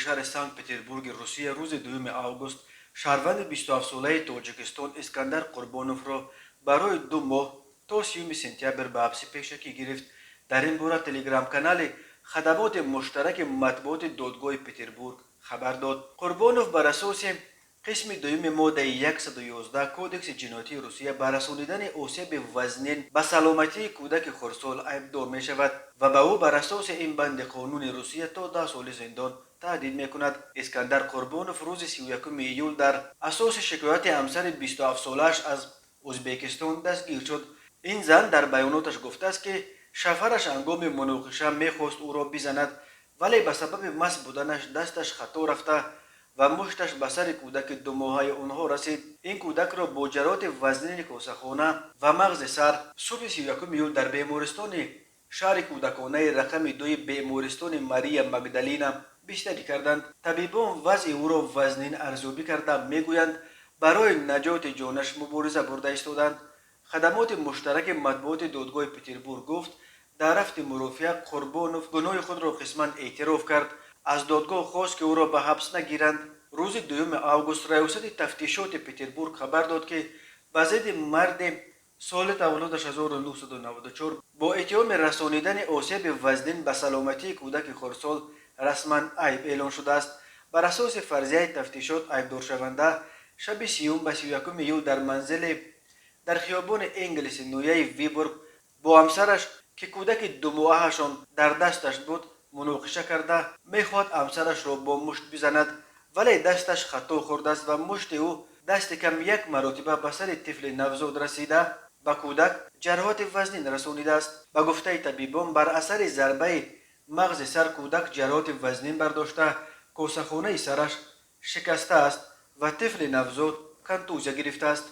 شهر سانت پتربورگ روسیه روز 2 آگوست شهروند 27 ساله تاجیکستان اسکندر قربانوف را برای 2 ماه تا 30 سپتامبر به حبس پیشکی گرفت. در این باره تلگرام کانال خدمات مشترک مطبوعات دادگاه پتربورگ خبر داد. قربانوف بر اساس قسم دوم ماده 111 کودکس جنایتی روسیه بر رسانیدن آسیب وزنین به سلامتی کودک خردسال ایبدار می شود و به او بر اساس این بند قانون روسیه تا 10 سال زندان تهدید می کند. اسکندر قربانوف روز 31 ایول در اساس شکایت همسر 27 سالش از ازبکستان دستگیر شد. این زن در بیاناتش گفته است که شوهرش هنگام مناقشه میخواست او را بزند ولی به سبب مست بودنش دستش خطا رفته و مشتش به سر کودک 2 ماهه آنها رسید. این کودک را با جراحت وزنین کوسه‌خانه و مغز سر صبح 31 ایول در بیمارستان شهر کودکانه رقم 2 بیمارستان ماریا مگدالینا بستری کردند. طبیبان وضع او را وزنین ارزیابی کرده میگویند برای نجات جانش مبارزه برده ایستادند. خدمات مشترک مطبوعات دادگاه پتربورگ گفت در هفته مرافعه قربانوف گناه خود را قسما اعتراف کرد. از دادگاه خواست که او را به حبس نگیرند. روز 2 آگوست ریاست تفتیشات پتربورگ خبر داد که به ضد مرد سال تولدش 1994 با اتهام رسانیدن آسیب وزنین به سلامتی کودک خردسال رسما عیب اعلان شده است. بر اساس فرضیه تفتیشات عیبدار شونده شب 30 به 31 ایول در منزل در خیابان انگلیس نویه ویبورگ با همسرش که کودک 2 ماههشان در دستش بود مناقشه کرده میخواد همسرش را با مشت بزند ولی دستش خطا خورده است و مشت او دست کم 1 مرتبه به سر طفل نوزاد رسیده به کودک جراحت وزنین رسانیده است. به گفته طبیبان بر اثر ضربه مغز سر کودک جراحت وزنین برداشته کوسه‌خانه سرش شکسته است و طفل نوزاد کنتوزه گرفته است.